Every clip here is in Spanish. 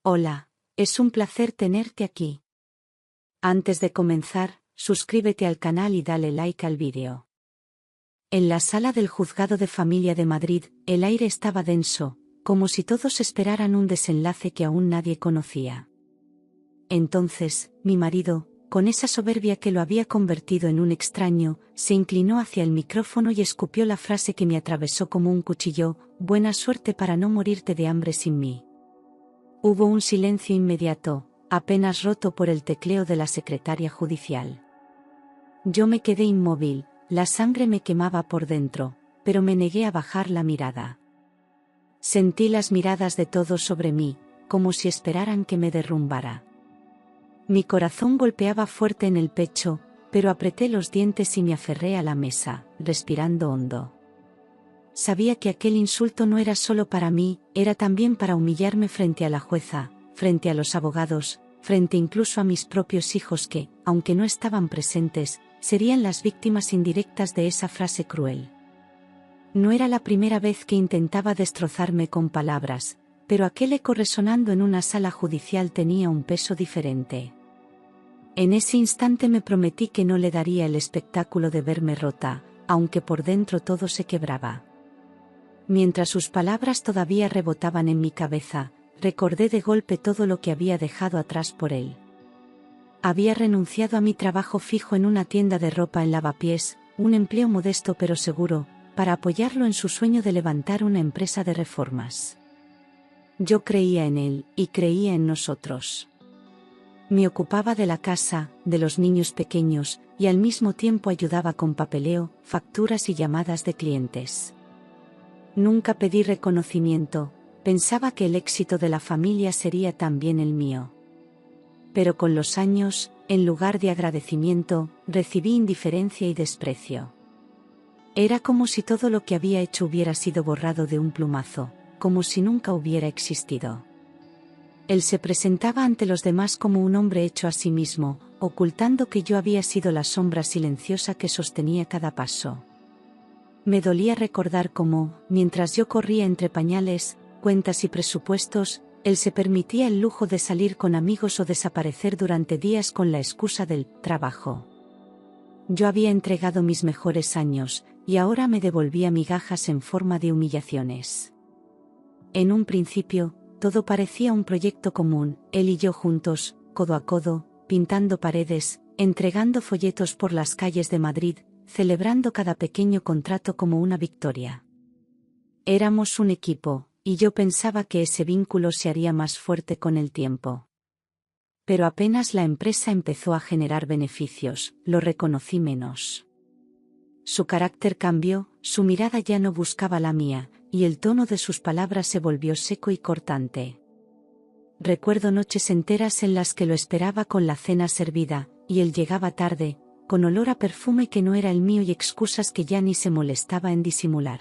Hola, es un placer tenerte aquí. Antes de comenzar, suscríbete al canal y dale like al vídeo. En la sala del Juzgado de Familia de Madrid, el aire estaba denso, como si todos esperaran un desenlace que aún nadie conocía. Entonces, mi marido, con esa soberbia que lo había convertido en un extraño, se inclinó hacia el micrófono y escupió la frase que me atravesó como un cuchillo: buena suerte para no morirte de hambre sin mí. Hubo un silencio inmediato, apenas roto por el tecleo de la secretaria judicial. Yo me quedé inmóvil, la sangre me quemaba por dentro, pero me negué a bajar la mirada. Sentí las miradas de todos sobre mí, como si esperaran que me derrumbara. Mi corazón golpeaba fuerte en el pecho, pero apreté los dientes y me aferré a la mesa, respirando hondo. Sabía que aquel insulto no era solo para mí, era también para humillarme frente a la jueza, frente a los abogados, frente incluso a mis propios hijos que, aunque no estaban presentes, serían las víctimas indirectas de esa frase cruel. No era la primera vez que intentaba destrozarme con palabras, pero aquel eco resonando en una sala judicial tenía un peso diferente. En ese instante me prometí que no le daría el espectáculo de verme rota, aunque por dentro todo se quebraba. Mientras sus palabras todavía rebotaban en mi cabeza, recordé de golpe todo lo que había dejado atrás por él. Había renunciado a mi trabajo fijo en una tienda de ropa en Lavapiés, un empleo modesto pero seguro, para apoyarlo en su sueño de levantar una empresa de reformas. Yo creía en él, y creía en nosotros. Me ocupaba de la casa, de los niños pequeños, y al mismo tiempo ayudaba con papeleo, facturas y llamadas de clientes. Nunca pedí reconocimiento, pensaba que el éxito de la familia sería también el mío. Pero con los años, en lugar de agradecimiento, recibí indiferencia y desprecio. Era como si todo lo que había hecho hubiera sido borrado de un plumazo, como si nunca hubiera existido. Él se presentaba ante los demás como un hombre hecho a sí mismo, ocultando que yo había sido la sombra silenciosa que sostenía cada paso. Me dolía recordar cómo, mientras yo corría entre pañales, cuentas y presupuestos, él se permitía el lujo de salir con amigos o desaparecer durante días con la excusa del trabajo. Yo había entregado mis mejores años, y ahora me devolvía migajas en forma de humillaciones. En un principio, todo parecía un proyecto común, él y yo juntos, codo a codo, pintando paredes, entregando folletos por las calles de Madrid, celebrando cada pequeño contrato como una victoria. Éramos un equipo, y yo pensaba que ese vínculo se haría más fuerte con el tiempo. Pero apenas la empresa empezó a generar beneficios, lo reconocí menos. Su carácter cambió, su mirada ya no buscaba la mía, y el tono de sus palabras se volvió seco y cortante. Recuerdo noches enteras en las que lo esperaba con la cena servida, y él llegaba tarde, con olor a perfume que no era el mío y excusas que ya ni se molestaba en disimular.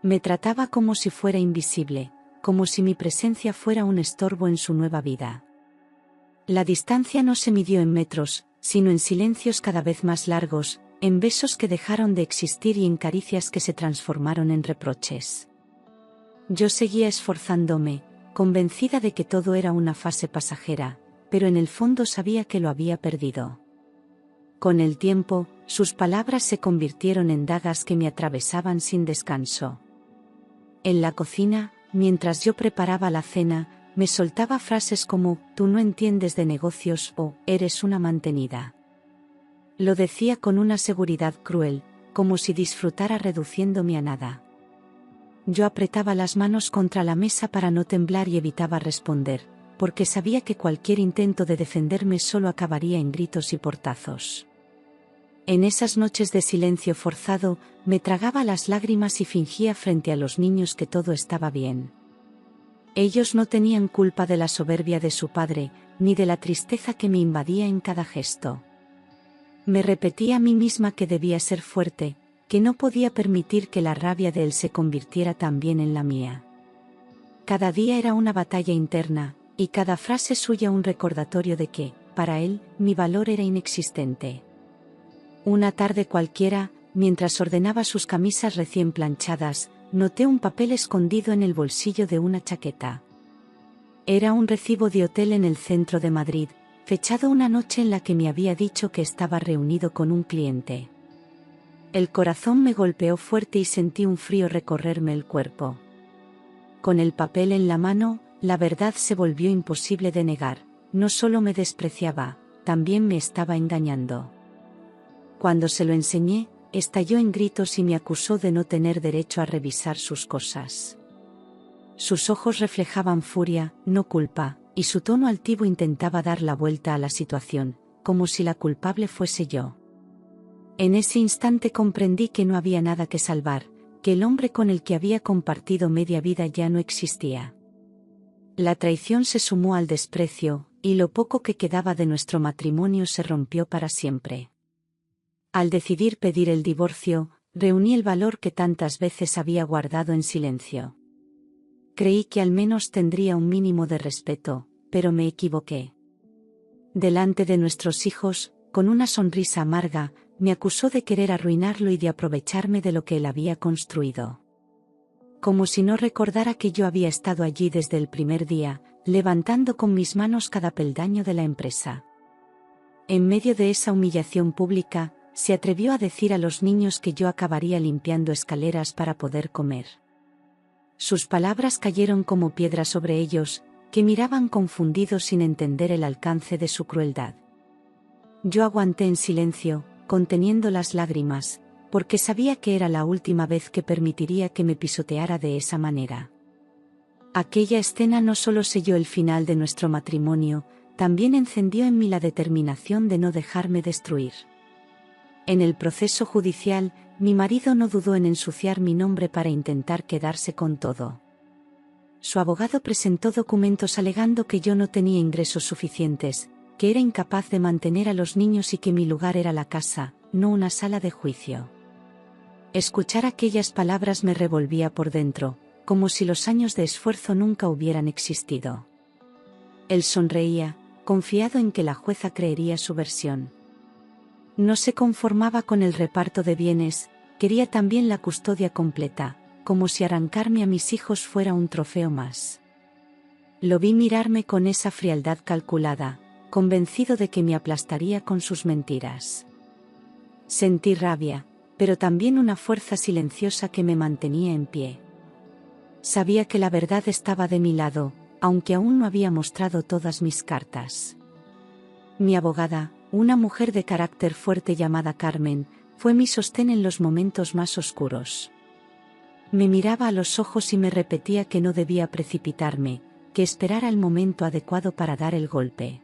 Me trataba como si fuera invisible, como si mi presencia fuera un estorbo en su nueva vida. La distancia no se midió en metros, sino en silencios cada vez más largos, en besos que dejaron de existir y en caricias que se transformaron en reproches. Yo seguía esforzándome, convencida de que todo era una fase pasajera, pero en el fondo sabía que lo había perdido. Con el tiempo, sus palabras se convirtieron en dagas que me atravesaban sin descanso. En la cocina, mientras yo preparaba la cena, me soltaba frases como: tú no entiendes de negocios o eres una mantenida. Lo decía con una seguridad cruel, como si disfrutara reduciéndome a nada. Yo apretaba las manos contra la mesa para no temblar y evitaba responder, porque sabía que cualquier intento de defenderme solo acabaría en gritos y portazos. En esas noches de silencio forzado, me tragaba las lágrimas y fingía frente a los niños que todo estaba bien. Ellos no tenían culpa de la soberbia de su padre, ni de la tristeza que me invadía en cada gesto. Me repetía a mí misma que debía ser fuerte, que no podía permitir que la rabia de él se convirtiera también en la mía. Cada día era una batalla interna, y cada frase suya un recordatorio de que, para él, mi valor era inexistente. Una tarde cualquiera, mientras ordenaba sus camisas recién planchadas, noté un papel escondido en el bolsillo de una chaqueta. Era un recibo de hotel en el centro de Madrid, fechado una noche en la que me había dicho que estaba reunido con un cliente. El corazón me golpeó fuerte y sentí un frío recorrerme el cuerpo. Con el papel en la mano, la verdad se volvió imposible de negar. No solo me despreciaba, también me estaba engañando. Cuando se lo enseñé, estalló en gritos y me acusó de no tener derecho a revisar sus cosas. Sus ojos reflejaban furia, no culpa, y su tono altivo intentaba dar la vuelta a la situación, como si la culpable fuese yo. En ese instante comprendí que no había nada que salvar, que el hombre con el que había compartido media vida ya no existía. La traición se sumó al desprecio, y lo poco que quedaba de nuestro matrimonio se rompió para siempre. Al decidir pedir el divorcio, reuní el valor que tantas veces había guardado en silencio. Creí que al menos tendría un mínimo de respeto, pero me equivoqué. Delante de nuestros hijos, con una sonrisa amarga, me acusó de querer arruinarlo y de aprovecharme de lo que él había construido. Como si no recordara que yo había estado allí desde el primer día, levantando con mis manos cada peldaño de la empresa. En medio de esa humillación pública, se atrevió a decir a los niños que yo acabaría limpiando escaleras para poder comer. Sus palabras cayeron como piedra sobre ellos, que miraban confundidos sin entender el alcance de su crueldad. Yo aguanté en silencio, conteniendo las lágrimas, porque sabía que era la última vez que permitiría que me pisoteara de esa manera. Aquella escena no solo selló el final de nuestro matrimonio, también encendió en mí la determinación de no dejarme destruir. En el proceso judicial, mi marido no dudó en ensuciar mi nombre para intentar quedarse con todo. Su abogado presentó documentos alegando que yo no tenía ingresos suficientes, que era incapaz de mantener a los niños y que mi lugar era la casa, no una sala de juicio. Escuchar aquellas palabras me revolvía por dentro, como si los años de esfuerzo nunca hubieran existido. Él sonreía, confiado en que la jueza creería su versión. No se conformaba con el reparto de bienes, quería también la custodia completa, como si arrancarme a mis hijos fuera un trofeo más. Lo vi mirarme con esa frialdad calculada, convencido de que me aplastaría con sus mentiras. Sentí rabia, pero también una fuerza silenciosa que me mantenía en pie. Sabía que la verdad estaba de mi lado, aunque aún no había mostrado todas mis cartas. Mi abogada, una mujer de carácter fuerte llamada Carmen, fue mi sostén en los momentos más oscuros. Me miraba a los ojos y me repetía que no debía precipitarme, que esperara el momento adecuado para dar el golpe.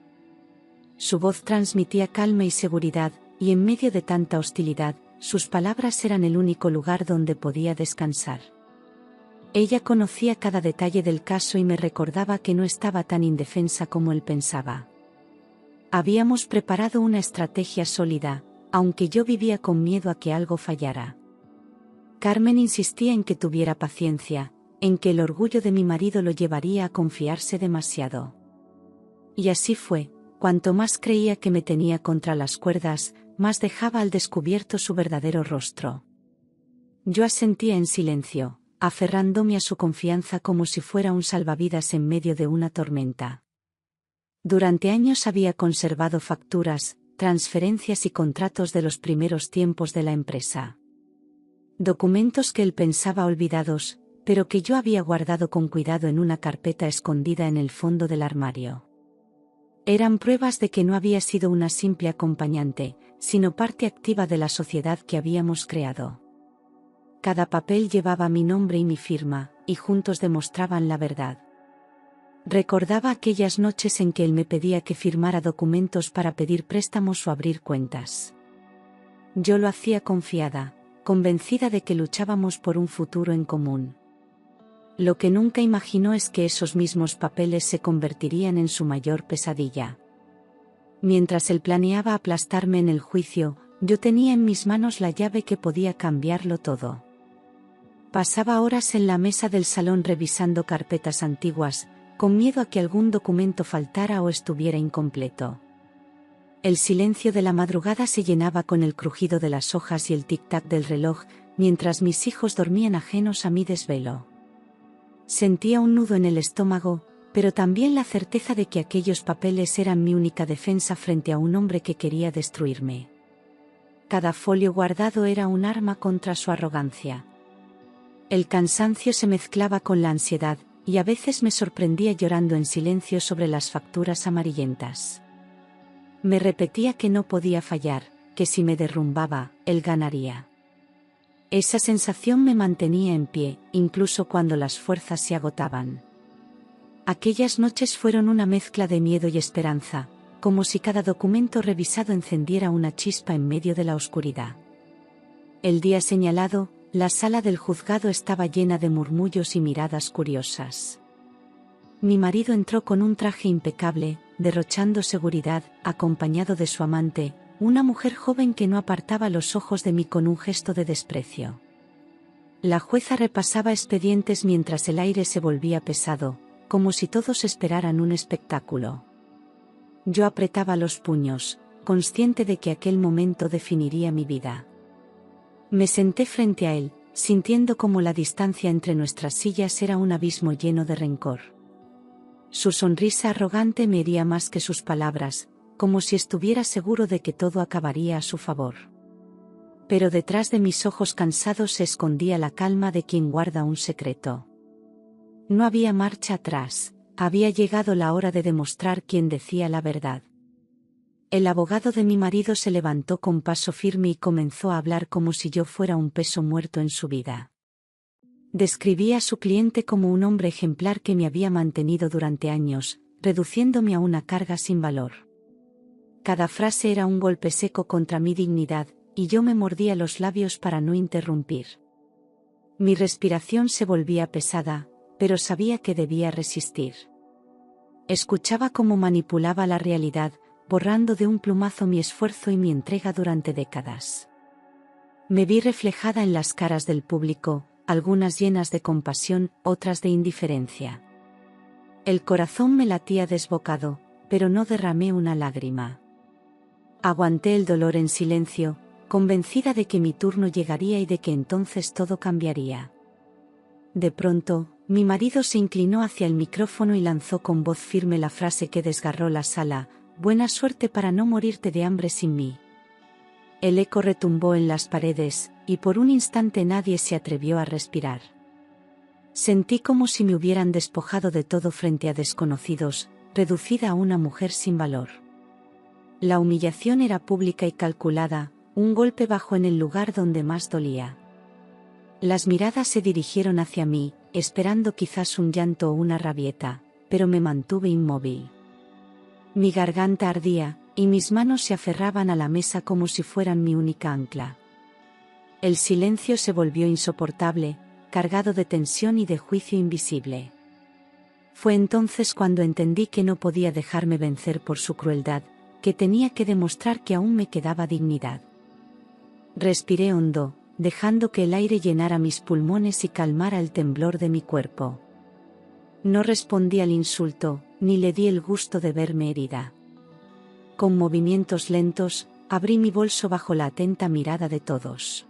Su voz transmitía calma y seguridad, y en medio de tanta hostilidad, sus palabras eran el único lugar donde podía descansar. Ella conocía cada detalle del caso y me recordaba que no estaba tan indefensa como él pensaba. Habíamos preparado una estrategia sólida, aunque yo vivía con miedo a que algo fallara. Carmen insistía en que tuviera paciencia, en que el orgullo de mi marido lo llevaría a confiarse demasiado. Y así fue, cuanto más creía que me tenía contra las cuerdas, más dejaba al descubierto su verdadero rostro. Yo asentía en silencio, aferrándome a su confianza como si fuera un salvavidas en medio de una tormenta. Durante años había conservado facturas, transferencias y contratos de los primeros tiempos de la empresa. Documentos que él pensaba olvidados, pero que yo había guardado con cuidado en una carpeta escondida en el fondo del armario. Eran pruebas de que no había sido una simple acompañante, sino parte activa de la sociedad que habíamos creado. Cada papel llevaba mi nombre y mi firma, y juntos demostraban la verdad. Recordaba aquellas noches en que él me pedía que firmara documentos para pedir préstamos o abrir cuentas. Yo lo hacía confiada, convencida de que luchábamos por un futuro en común. Lo que nunca imaginó es que esos mismos papeles se convertirían en su mayor pesadilla. Mientras él planeaba aplastarme en el juicio, yo tenía en mis manos la llave que podía cambiarlo todo. Pasaba horas en la mesa del salón revisando carpetas antiguas, con miedo a que algún documento faltara o estuviera incompleto. El silencio de la madrugada se llenaba con el crujido de las hojas y el tic-tac del reloj, mientras mis hijos dormían ajenos a mi desvelo. Sentía un nudo en el estómago, pero también la certeza de que aquellos papeles eran mi única defensa frente a un hombre que quería destruirme. Cada folio guardado era un arma contra su arrogancia. El cansancio se mezclaba con la ansiedad, y a veces me sorprendía llorando en silencio sobre las facturas amarillentas. Me repetía que no podía fallar, que si me derrumbaba, él ganaría. Esa sensación me mantenía en pie, incluso cuando las fuerzas se agotaban. Aquellas noches fueron una mezcla de miedo y esperanza, como si cada documento revisado encendiera una chispa en medio de la oscuridad. El día señalado, la sala del juzgado estaba llena de murmullos y miradas curiosas. Mi marido entró con un traje impecable, derrochando seguridad, acompañado de su amante, una mujer joven que no apartaba los ojos de mí con un gesto de desprecio. La jueza repasaba expedientes mientras el aire se volvía pesado, como si todos esperaran un espectáculo. Yo apretaba los puños, consciente de que aquel momento definiría mi vida. Me senté frente a él, sintiendo como la distancia entre nuestras sillas era un abismo lleno de rencor. Su sonrisa arrogante me hería más que sus palabras, como si estuviera seguro de que todo acabaría a su favor. Pero detrás de mis ojos cansados se escondía la calma de quien guarda un secreto. No había marcha atrás, había llegado la hora de demostrar quién decía la verdad. El abogado de mi marido se levantó con paso firme y comenzó a hablar como si yo fuera un peso muerto en su vida. Describía a su cliente como un hombre ejemplar que me había mantenido durante años, reduciéndome a una carga sin valor. Cada frase era un golpe seco contra mi dignidad, y yo me mordía los labios para no interrumpir. Mi respiración se volvía pesada, pero sabía que debía resistir. Escuchaba cómo manipulaba la realidad, borrando de un plumazo mi esfuerzo y mi entrega durante décadas. Me vi reflejada en las caras del público, algunas llenas de compasión, otras de indiferencia. El corazón me latía desbocado, pero no derramé una lágrima. Aguanté el dolor en silencio, convencida de que mi turno llegaría y de que entonces todo cambiaría. De pronto, mi marido se inclinó hacia el micrófono y lanzó con voz firme la frase que desgarró la sala: «Buena suerte para no morirte de hambre sin mí». El eco retumbó en las paredes, y por un instante nadie se atrevió a respirar. Sentí como si me hubieran despojado de todo frente a desconocidos, reducida a una mujer sin valor. La humillación era pública y calculada, un golpe bajo en el lugar donde más dolía. Las miradas se dirigieron hacia mí, esperando quizás un llanto o una rabieta, pero me mantuve inmóvil. Mi garganta ardía, y mis manos se aferraban a la mesa como si fueran mi única ancla. El silencio se volvió insoportable, cargado de tensión y de juicio invisible. Fue entonces cuando entendí que no podía dejarme vencer por su crueldad, que tenía que demostrar que aún me quedaba dignidad. Respiré hondo, dejando que el aire llenara mis pulmones y calmara el temblor de mi cuerpo. No respondí al insulto, ni le di el gusto de verme herida. Con movimientos lentos, abrí mi bolso bajo la atenta mirada de todos.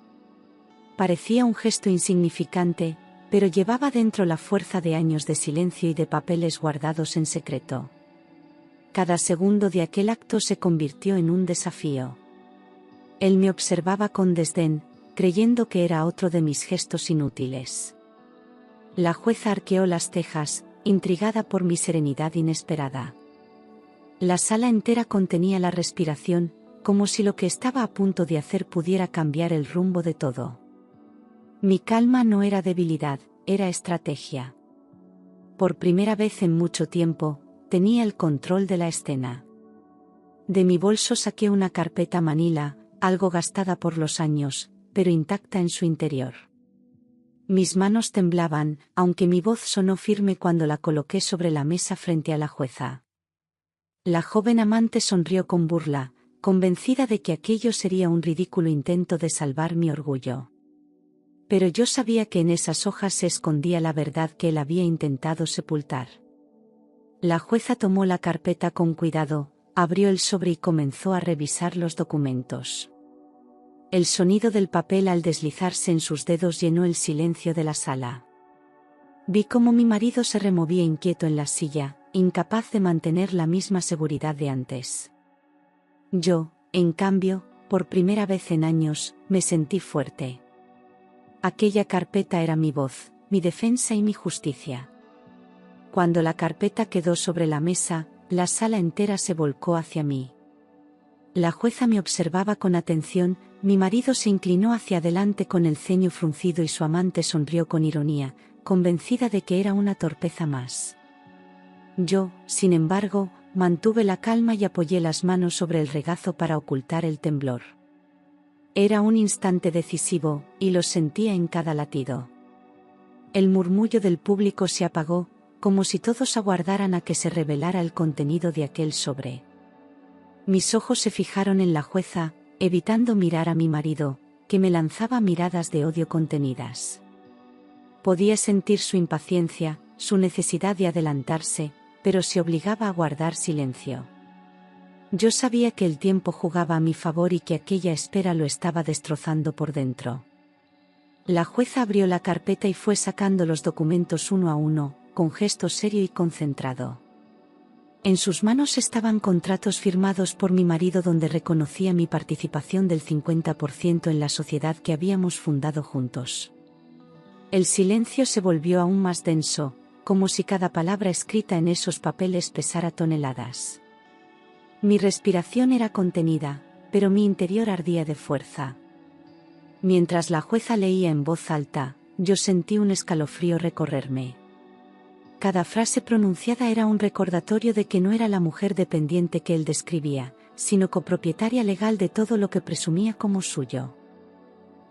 Parecía un gesto insignificante, pero llevaba dentro la fuerza de años de silencio y de papeles guardados en secreto. Cada segundo de aquel acto se convirtió en un desafío. Él me observaba con desdén, creyendo que era otro de mis gestos inútiles. La jueza arqueó las cejas, intrigada por mi serenidad inesperada. La sala entera contenía la respiración, como si lo que estaba a punto de hacer pudiera cambiar el rumbo de todo. Mi calma no era debilidad, era estrategia. Por primera vez en mucho tiempo, tenía el control de la escena. De mi bolso saqué una carpeta manila, algo gastada por los años, pero intacta en su interior. Mis manos temblaban, aunque mi voz sonó firme cuando la coloqué sobre la mesa frente a la jueza. La joven amante sonrió con burla, convencida de que aquello sería un ridículo intento de salvar mi orgullo. Pero yo sabía que en esas hojas se escondía la verdad que él había intentado sepultar. La jueza tomó la carpeta con cuidado, abrió el sobre y comenzó a revisar los documentos. El sonido del papel al deslizarse en sus dedos llenó el silencio de la sala. Vi cómo mi marido se removía inquieto en la silla, incapaz de mantener la misma seguridad de antes. Yo, en cambio, por primera vez en años, me sentí fuerte. Aquella carpeta era mi voz, mi defensa y mi justicia. Cuando la carpeta quedó sobre la mesa, la sala entera se volcó hacia mí. La jueza me observaba con atención, mi marido se inclinó hacia adelante con el ceño fruncido y su amante sonrió con ironía, convencida de que era una torpeza más. Yo, sin embargo, mantuve la calma y apoyé las manos sobre el regazo para ocultar el temblor. Era un instante decisivo, y lo sentía en cada latido. El murmullo del público se apagó, como si todos aguardaran a que se revelara el contenido de aquel sobre. Mis ojos se fijaron en la jueza, evitando mirar a mi marido, que me lanzaba miradas de odio contenidas. Podía sentir su impaciencia, su necesidad de adelantarse, pero se obligaba a guardar silencio. Yo sabía que el tiempo jugaba a mi favor y que aquella espera lo estaba destrozando por dentro. La jueza abrió la carpeta y fue sacando los documentos uno a uno, con gesto serio y concentrado. En sus manos estaban contratos firmados por mi marido donde reconocía mi participación del 50% en la sociedad que habíamos fundado juntos. El silencio se volvió aún más denso, como si cada palabra escrita en esos papeles pesara toneladas. Mi respiración era contenida, pero mi interior ardía de fuerza. Mientras la jueza leía en voz alta, yo sentí un escalofrío recorrerme. Cada frase pronunciada era un recordatorio de que no era la mujer dependiente que él describía, sino copropietaria legal de todo lo que presumía como suyo.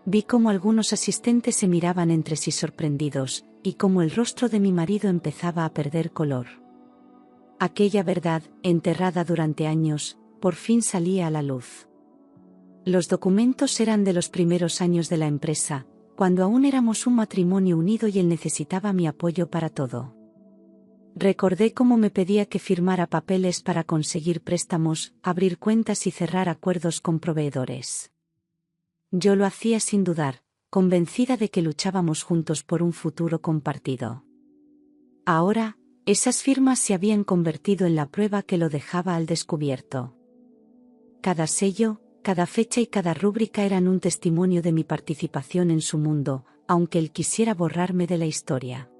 Vi cómo algunos asistentes se miraban entre sí sorprendidos, y cómo el rostro de mi marido empezaba a perder color. Aquella verdad, enterrada durante años, por fin salía a la luz. Los documentos eran de los primeros años de la empresa, cuando aún éramos un matrimonio unido y él necesitaba mi apoyo para todo. Recordé cómo me pedía que firmara papeles para conseguir préstamos, abrir cuentas y cerrar acuerdos con proveedores. Yo lo hacía sin dudar, convencida de que luchábamos juntos por un futuro compartido. Ahora, esas firmas se habían convertido en la prueba que lo dejaba al descubierto. Cada sello, cada fecha y cada rúbrica eran un testimonio de mi participación en su mundo, aunque él quisiera borrarme de la historia.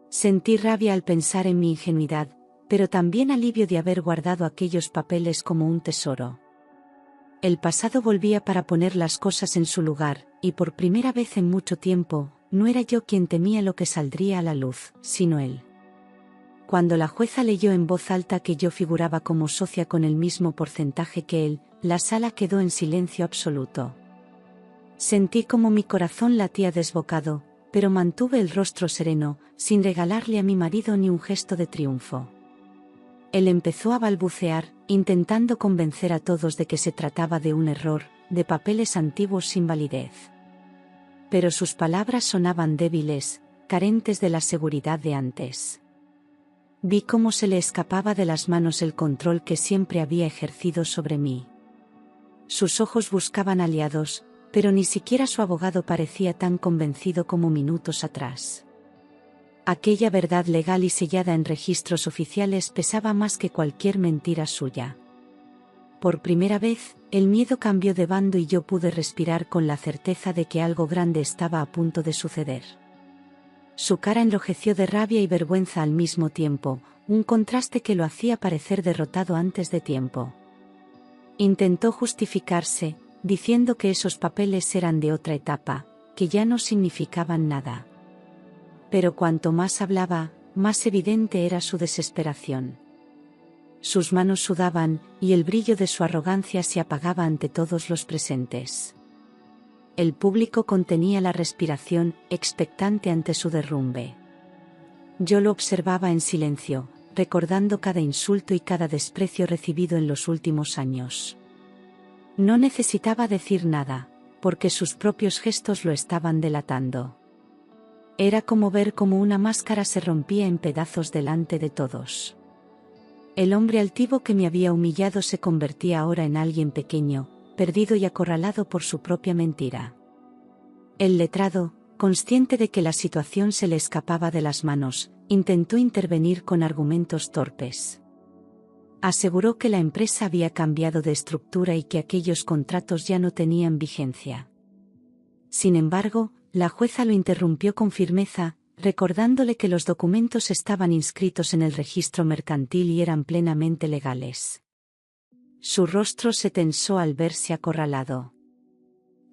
Sentí rabia al pensar en mi ingenuidad, pero también alivio de haber guardado aquellos papeles como un tesoro. El pasado volvía para poner las cosas en su lugar, y por primera vez en mucho tiempo, no era yo quien temía lo que saldría a la luz, sino él. Cuando la jueza leyó en voz alta que yo figuraba como socia con el mismo porcentaje que él, la sala quedó en silencio absoluto. Sentí como mi corazón latía desbocado, pero mantuve el rostro sereno, sin regalarle a mi marido ni un gesto de triunfo. Él empezó a balbucear, intentando convencer a todos de que se trataba de un error, de papeles antiguos sin validez. Pero sus palabras sonaban débiles, carentes de la seguridad de antes. Vi cómo se le escapaba de las manos el control que siempre había ejercido sobre mí. Sus ojos buscaban aliados, pero ni siquiera su abogado parecía tan convencido como minutos atrás. Aquella verdad legal y sellada en registros oficiales pesaba más que cualquier mentira suya. Por primera vez, el miedo cambió de bando y yo pude respirar con la certeza de que algo grande estaba a punto de suceder. Su cara enrojeció de rabia y vergüenza al mismo tiempo, un contraste que lo hacía parecer derrotado antes de tiempo. Intentó justificarse, diciendo que esos papeles eran de otra etapa, que ya no significaban nada. Pero cuanto más hablaba, más evidente era su desesperación. Sus manos sudaban, y el brillo de su arrogancia se apagaba ante todos los presentes. El público contenía la respiración, expectante ante su derrumbe. Yo lo observaba en silencio, recordando cada insulto y cada desprecio recibido en los últimos años. No necesitaba decir nada, porque sus propios gestos lo estaban delatando. Era como ver cómo una máscara se rompía en pedazos delante de todos. El hombre altivo que me había humillado se convertía ahora en alguien pequeño, perdido y acorralado por su propia mentira. El letrado, consciente de que la situación se le escapaba de las manos, intentó intervenir con argumentos torpes. Aseguró que la empresa había cambiado de estructura y que aquellos contratos ya no tenían vigencia. Sin embargo, la jueza lo interrumpió con firmeza, recordándole que los documentos estaban inscritos en el registro mercantil y eran plenamente legales. Su rostro se tensó al verse acorralado.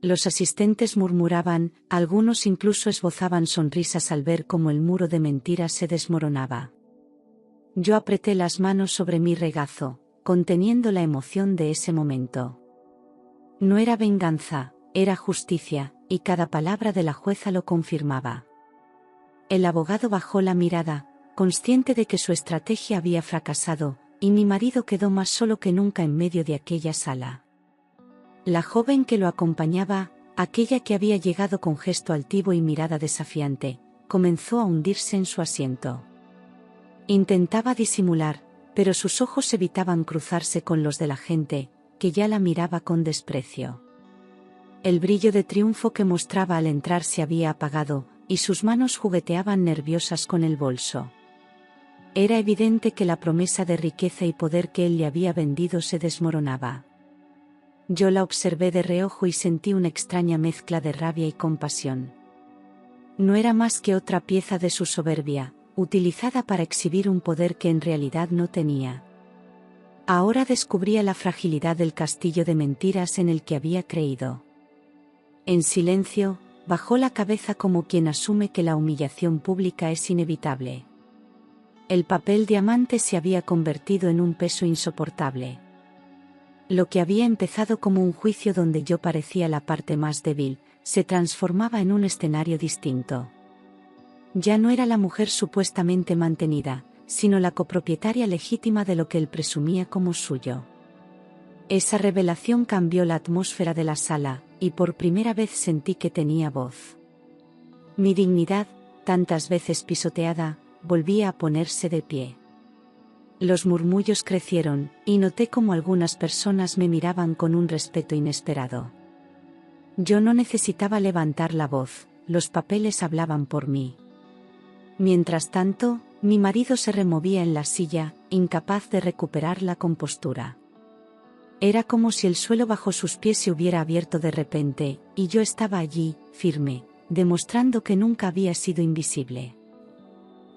Los asistentes murmuraban, algunos incluso esbozaban sonrisas al ver cómo el muro de mentiras se desmoronaba. Yo apreté las manos sobre mi regazo, conteniendo la emoción de ese momento. No era venganza, era justicia, y cada palabra de la jueza lo confirmaba. El abogado bajó la mirada, consciente de que su estrategia había fracasado, y mi marido quedó más solo que nunca en medio de aquella sala. La joven que lo acompañaba, aquella que había llegado con gesto altivo y mirada desafiante, comenzó a hundirse en su asiento. Intentaba disimular, pero sus ojos evitaban cruzarse con los de la gente, que ya la miraba con desprecio. El brillo de triunfo que mostraba al entrar se había apagado, y sus manos jugueteaban nerviosas con el bolso. Era evidente que la promesa de riqueza y poder que él le había vendido se desmoronaba. Yo la observé de reojo y sentí una extraña mezcla de rabia y compasión. No era más que otra pieza de su soberbia, utilizada para exhibir un poder que en realidad no tenía. Ahora descubría la fragilidad del castillo de mentiras en el que había creído. En silencio, bajó la cabeza como quien asume que la humillación pública es inevitable. El papel diamante se había convertido en un peso insoportable. Lo que había empezado como un juicio donde yo parecía la parte más débil, se transformaba en un escenario distinto. Ya no era la mujer supuestamente mantenida, sino la copropietaria legítima de lo que él presumía como suyo. Esa revelación cambió la atmósfera de la sala, y por primera vez sentí que tenía voz. Mi dignidad, tantas veces pisoteada, volvía a ponerse de pie. Los murmullos crecieron, y noté cómo algunas personas me miraban con un respeto inesperado. Yo no necesitaba levantar la voz, los papeles hablaban por mí. Mientras tanto, mi marido se removía en la silla, incapaz de recuperar la compostura. Era como si el suelo bajo sus pies se hubiera abierto de repente, y yo estaba allí, firme, demostrando que nunca había sido invisible.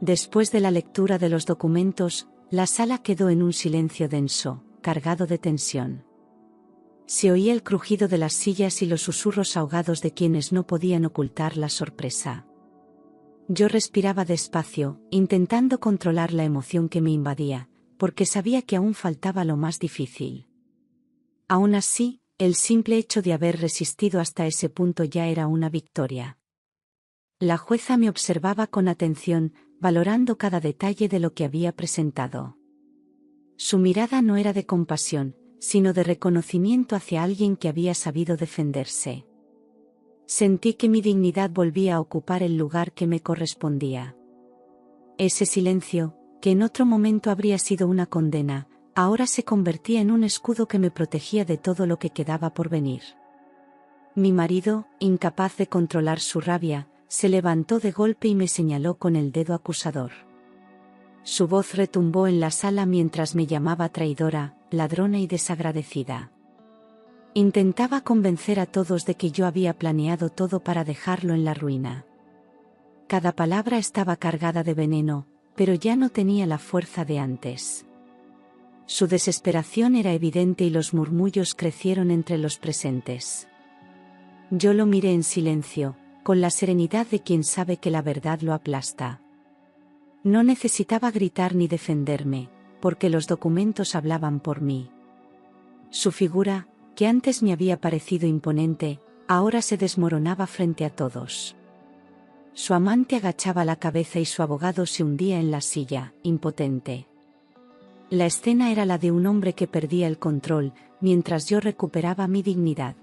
Después de la lectura de los documentos, la sala quedó en un silencio denso, cargado de tensión. Se oía el crujido de las sillas y los susurros ahogados de quienes no podían ocultar la sorpresa. Yo respiraba despacio, intentando controlar la emoción que me invadía, porque sabía que aún faltaba lo más difícil. Aún así, el simple hecho de haber resistido hasta ese punto ya era una victoria. La jueza me observaba con atención, valorando cada detalle de lo que había presentado. Su mirada no era de compasión, sino de reconocimiento hacia alguien que había sabido defenderse. Sentí que mi dignidad volvía a ocupar el lugar que me correspondía. Ese silencio, que en otro momento habría sido una condena, ahora se convertía en un escudo que me protegía de todo lo que quedaba por venir. Mi marido, incapaz de controlar su rabia, se levantó de golpe y me señaló con el dedo acusador. Su voz retumbó en la sala mientras me llamaba traidora, ladrona y desagradecida. Intentaba convencer a todos de que yo había planeado todo para dejarlo en la ruina. Cada palabra estaba cargada de veneno, pero ya no tenía la fuerza de antes. Su desesperación era evidente y los murmullos crecieron entre los presentes. Yo lo miré en silencio, con la serenidad de quien sabe que la verdad lo aplasta. No necesitaba gritar ni defenderme, porque los documentos hablaban por mí. Su figura, que antes me había parecido imponente, ahora se desmoronaba frente a todos. Su amante agachaba la cabeza y su abogado se hundía en la silla, impotente. La escena era la de un hombre que perdía el control, mientras yo recuperaba mi dignidad.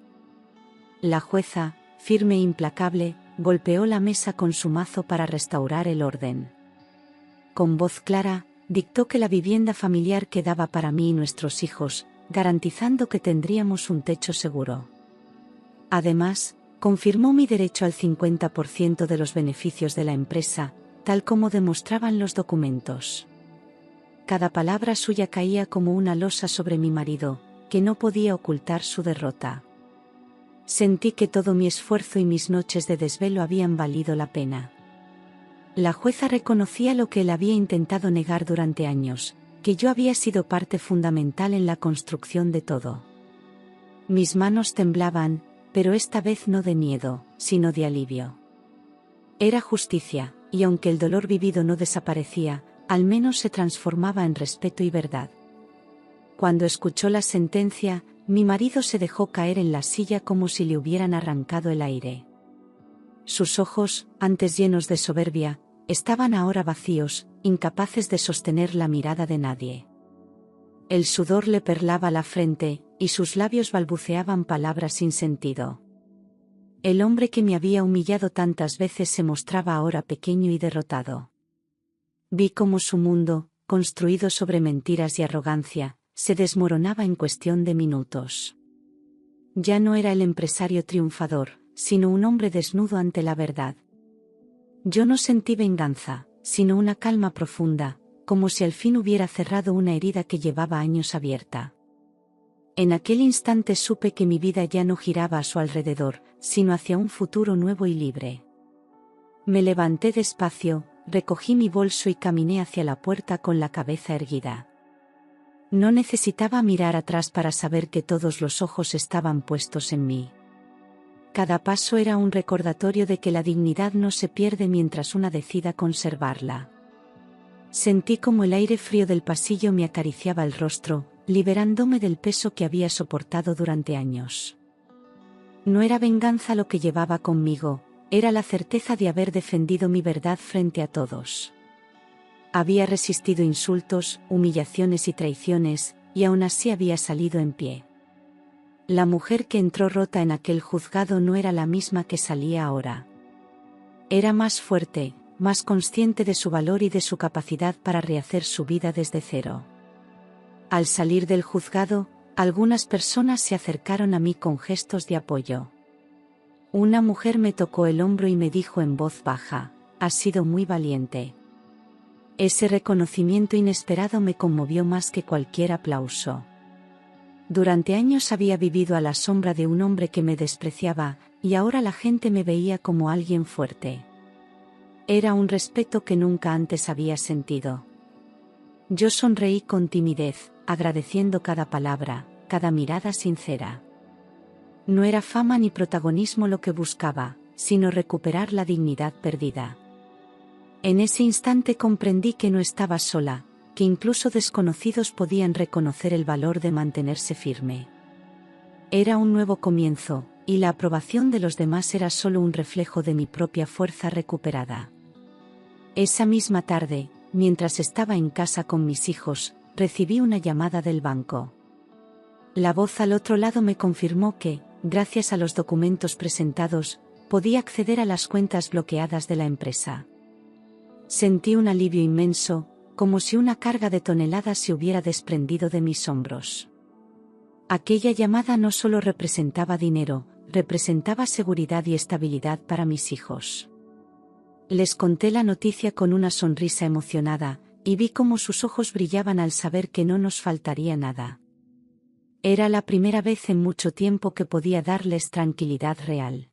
La jueza, firme e implacable, golpeó la mesa con su mazo para restaurar el orden. Con voz clara, dictó que la vivienda familiar quedaba para mí y nuestros hijos, garantizando que tendríamos un techo seguro. Además, Confirmó mi derecho al 50% de los beneficios de la empresa, tal como demostraban los documentos. Cada palabra suya caía como una losa sobre mi marido, que no podía ocultar su derrota. Sentí que todo mi esfuerzo y mis noches de desvelo habían valido la pena. La jueza reconocía lo que él había intentado negar durante años, que yo había sido parte fundamental en la construcción de todo. Mis manos temblaban, pero esta vez no de miedo, sino de alivio. Era justicia, y aunque el dolor vivido no desaparecía, al menos se transformaba en respeto y verdad. Cuando escuchó la sentencia, mi marido se dejó caer en la silla como si le hubieran arrancado el aire. Sus ojos, antes llenos de soberbia, estaban ahora vacíos, incapaces de sostener la mirada de nadie. El sudor le perlaba la frente, y sus labios balbuceaban palabras sin sentido. El hombre que me había humillado tantas veces se mostraba ahora pequeño y derrotado. Vi cómo su mundo, construido sobre mentiras y arrogancia, se desmoronaba en cuestión de minutos. Ya no era el empresario triunfador, sino un hombre desnudo ante la verdad. Yo no sentí venganza, sino una calma profunda, como si al fin hubiera cerrado una herida que llevaba años abierta. En aquel instante supe que mi vida ya no giraba a su alrededor, sino hacia un futuro nuevo y libre. Me levanté despacio, recogí mi bolso y caminé hacia la puerta con la cabeza erguida. No necesitaba mirar atrás para saber que todos los ojos estaban puestos en mí. Cada paso era un recordatorio de que la dignidad no se pierde mientras una decida conservarla. Sentí como el aire frío del pasillo me acariciaba el rostro, liberándome del peso que había soportado durante años. No era venganza lo que llevaba conmigo, era la certeza de haber defendido mi verdad frente a todos. Había resistido insultos, humillaciones y traiciones, y aún así había salido en pie. La mujer que entró rota en aquel juzgado no era la misma que salía ahora. Era más fuerte, más consciente de su valor y de su capacidad para rehacer su vida desde cero. Al salir del juzgado, algunas personas se acercaron a mí con gestos de apoyo. Una mujer me tocó el hombro y me dijo en voz baja: «Has sido muy valiente». Ese reconocimiento inesperado me conmovió más que cualquier aplauso. Durante años había vivido a la sombra de un hombre que me despreciaba, y ahora la gente me veía como alguien fuerte. Era un respeto que nunca antes había sentido. Yo sonreí con timidez, agradeciendo cada palabra, cada mirada sincera. No era fama ni protagonismo lo que buscaba, sino recuperar la dignidad perdida. En ese instante comprendí que no estaba sola, que incluso desconocidos podían reconocer el valor de mantenerse firme. Era un nuevo comienzo, y la aprobación de los demás era solo un reflejo de mi propia fuerza recuperada. Esa misma tarde, mientras estaba en casa con mis hijos, recibí una llamada del banco. La voz al otro lado me confirmó que, gracias a los documentos presentados, podía acceder a las cuentas bloqueadas de la empresa. Sentí un alivio inmenso, como si una carga de toneladas se hubiera desprendido de mis hombros. Aquella llamada no solo representaba dinero, representaba seguridad y estabilidad para mis hijos. Les conté la noticia con una sonrisa emocionada, y vi cómo sus ojos brillaban al saber que no nos faltaría nada. Era la primera vez en mucho tiempo que podía darles tranquilidad real.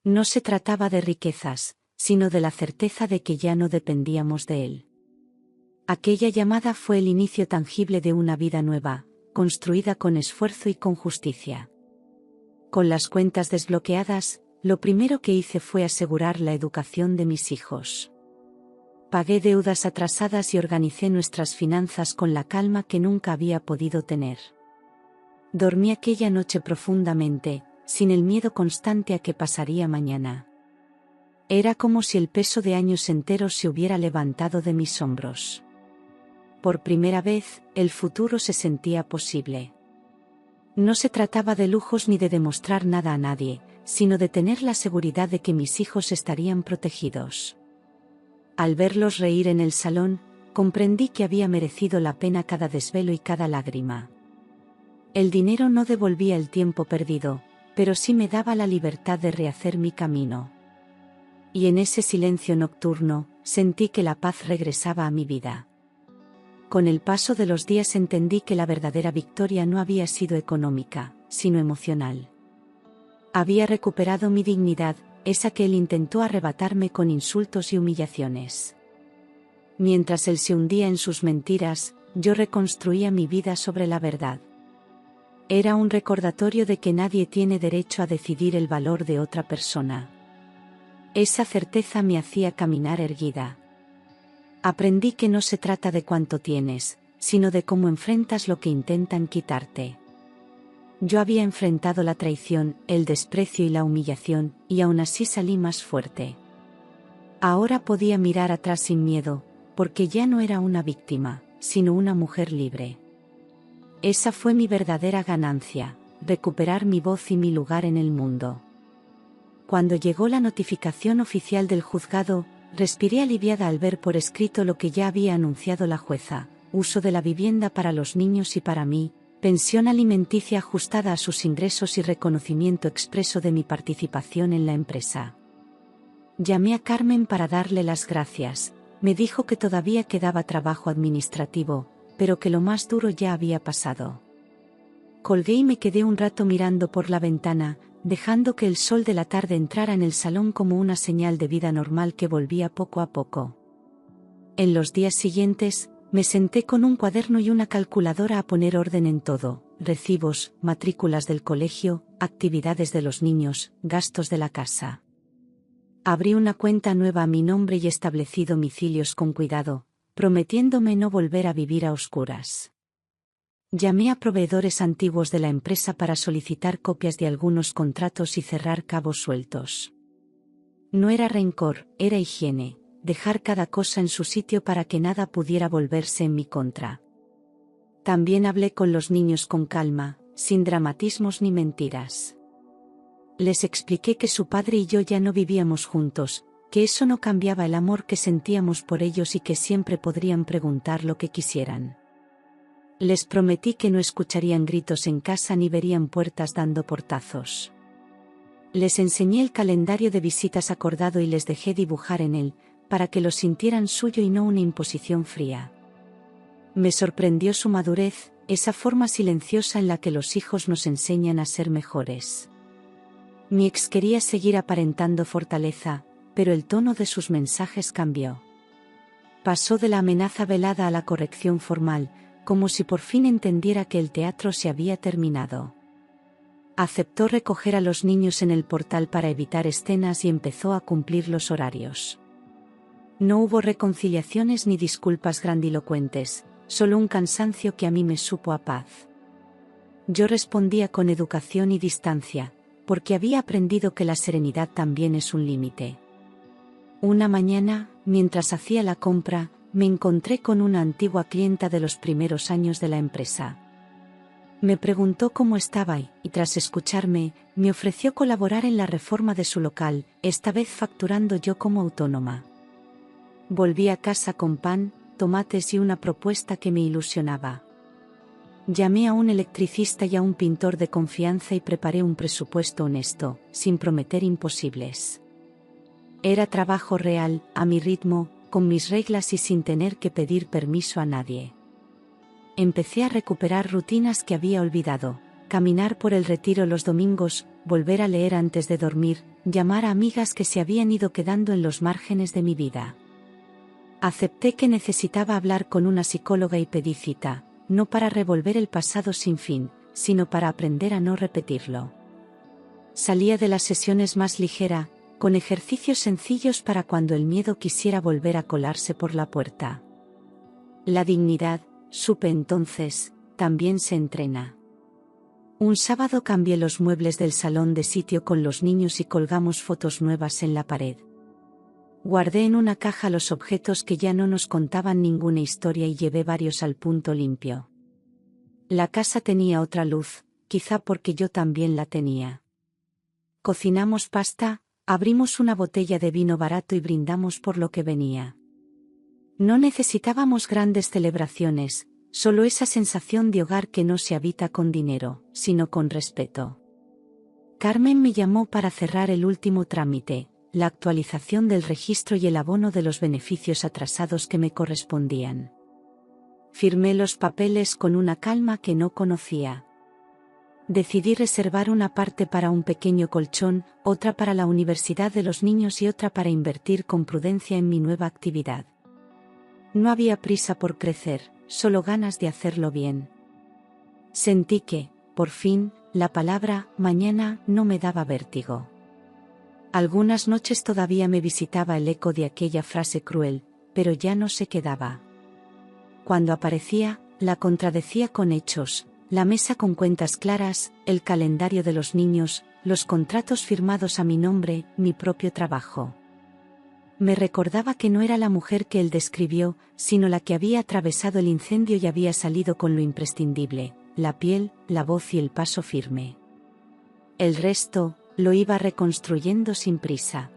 No se trataba de riquezas, sino de la certeza de que ya no dependíamos de él. Aquella llamada fue el inicio tangible de una vida nueva, construida con esfuerzo y con justicia. Con las cuentas desbloqueadas, lo primero que hice fue asegurar la educación de mis hijos. Pagué deudas atrasadas y organicé nuestras finanzas con la calma que nunca había podido tener. Dormí aquella noche profundamente, sin el miedo constante a qué pasaría mañana. Era como si el peso de años enteros se hubiera levantado de mis hombros. Por primera vez, el futuro se sentía posible. No se trataba de lujos ni de demostrar nada a nadie, sino de tener la seguridad de que mis hijos estarían protegidos. Al verlos reír en el salón, comprendí que había merecido la pena cada desvelo y cada lágrima. El dinero no devolvía el tiempo perdido, pero sí me daba la libertad de rehacer mi camino. Y en ese silencio nocturno, sentí que la paz regresaba a mi vida. Con el paso de los días entendí que la verdadera victoria no había sido económica, sino emocional. Había recuperado mi dignidad, esa que él intentó arrebatarme con insultos y humillaciones. Mientras él se hundía en sus mentiras, yo reconstruía mi vida sobre la verdad. Era un recordatorio de que nadie tiene derecho a decidir el valor de otra persona. Esa certeza me hacía caminar erguida. Aprendí que no se trata de cuánto tienes, sino de cómo enfrentas lo que intentan quitarte. Yo había enfrentado la traición, el desprecio y la humillación, y aún así salí más fuerte. Ahora podía mirar atrás sin miedo, porque ya no era una víctima, sino una mujer libre. Esa fue mi verdadera ganancia, recuperar mi voz y mi lugar en el mundo. Cuando llegó la notificación oficial del juzgado, respiré aliviada al ver por escrito lo que ya había anunciado la jueza: uso de la vivienda para los niños y para mí, pensión alimenticia ajustada a sus ingresos y reconocimiento expreso de mi participación en la empresa. Llamé a Carmen para darle las gracias. Me dijo que todavía quedaba trabajo administrativo, pero que lo más duro ya había pasado. Colgué y me quedé un rato mirando por la ventana, dejando que el sol de la tarde entrara en el salón como una señal de vida normal que volvía poco a poco. En los días siguientes, me senté con un cuaderno y una calculadora a poner orden en todo: recibos, matrículas del colegio, actividades de los niños, gastos de la casa. Abrí una cuenta nueva a mi nombre y establecí domicilios con cuidado, prometiéndome no volver a vivir a oscuras. Llamé a proveedores antiguos de la empresa para solicitar copias de algunos contratos y cerrar cabos sueltos. No era rencor, era higiene, dejar cada cosa en su sitio para que nada pudiera volverse en mi contra. También hablé con los niños con calma, sin dramatismos ni mentiras. Les expliqué que su padre y yo ya no vivíamos juntos, que eso no cambiaba el amor que sentíamos por ellos y que siempre podrían preguntar lo que quisieran. Les prometí que no escucharían gritos en casa ni verían puertas dando portazos. Les enseñé el calendario de visitas acordado y les dejé dibujar en él, para que lo sintieran suyo y no una imposición fría. Me sorprendió su madurez, esa forma silenciosa en la que los hijos nos enseñan a ser mejores. Mi ex quería seguir aparentando fortaleza, pero el tono de sus mensajes cambió. Pasó de la amenaza velada a la corrección formal, como si por fin entendiera que el teatro se había terminado. Aceptó recoger a los niños en el portal para evitar escenas y empezó a cumplir los horarios. No hubo reconciliaciones ni disculpas grandilocuentes, solo un cansancio que a mí me supo a paz. Yo respondía con educación y distancia, porque había aprendido que la serenidad también es un límite. Una mañana, mientras hacía la compra, me encontré con una antigua clienta de los primeros años de la empresa. Me preguntó cómo estaba y tras escucharme, me ofreció colaborar en la reforma de su local, esta vez facturando yo como autónoma. Volví a casa con pan, tomates y una propuesta que me ilusionaba. Llamé a un electricista y a un pintor de confianza y preparé un presupuesto honesto, sin prometer imposibles. Era trabajo real, a mi ritmo, con mis reglas y sin tener que pedir permiso a nadie. Empecé a recuperar rutinas que había olvidado: caminar por el retiro los domingos, volver a leer antes de dormir, llamar a amigas que se habían ido quedando en los márgenes de mi vida. Acepté que necesitaba hablar con una psicóloga y pedí cita, no para revolver el pasado sin fin, sino para aprender a no repetirlo. Salía de las sesiones más ligera, con ejercicios sencillos para cuando el miedo quisiera volver a colarse por la puerta. La dignidad, supe entonces, también se entrena. Un sábado cambié los muebles del salón de sitio con los niños y colgamos fotos nuevas en la pared. Guardé en una caja los objetos que ya no nos contaban ninguna historia y llevé varios al punto limpio. La casa tenía otra luz, quizá porque yo también la tenía. Cocinamos pasta, abrimos una botella de vino barato y brindamos por lo que venía. No necesitábamos grandes celebraciones, solo esa sensación de hogar que no se habita con dinero, sino con respeto. Carmen me llamó para cerrar el último trámite, la actualización del registro y el abono de los beneficios atrasados que me correspondían. Firmé los papeles con una calma que no conocía. Decidí reservar una parte para un pequeño colchón, otra para la universidad de los niños y otra para invertir con prudencia en mi nueva actividad. No había prisa por crecer, solo ganas de hacerlo bien. Sentí que, por fin, la palabra mañana no me daba vértigo. Algunas noches todavía me visitaba el eco de aquella frase cruel, pero ya no se quedaba. Cuando aparecía, la contradecía con hechos, la mesa con cuentas claras, el calendario de los niños, los contratos firmados a mi nombre, mi propio trabajo. Me recordaba que no era la mujer que él describió, sino la que había atravesado el incendio y había salido con lo imprescindible, la piel, la voz y el paso firme. El resto, lo iba reconstruyendo sin prisa.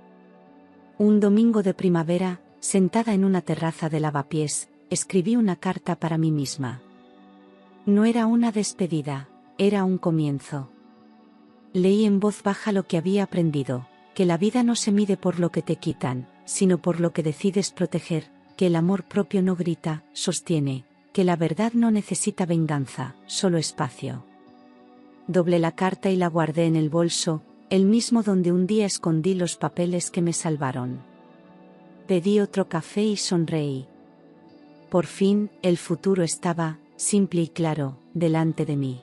Un domingo de primavera, sentada en una terraza de lavapiés, escribí una carta para mí misma. No era una despedida, era un comienzo. Leí en voz baja lo que había aprendido, que la vida no se mide por lo que te quitan, sino por lo que decides proteger, que el amor propio no grita, sostiene, que la verdad no necesita venganza, solo espacio. Doblé la carta y la guardé en el bolso, el mismo donde un día escondí los papeles que me salvaron. Pedí otro café y sonreí. Por fin, el futuro estaba, simple y claro, delante de mí.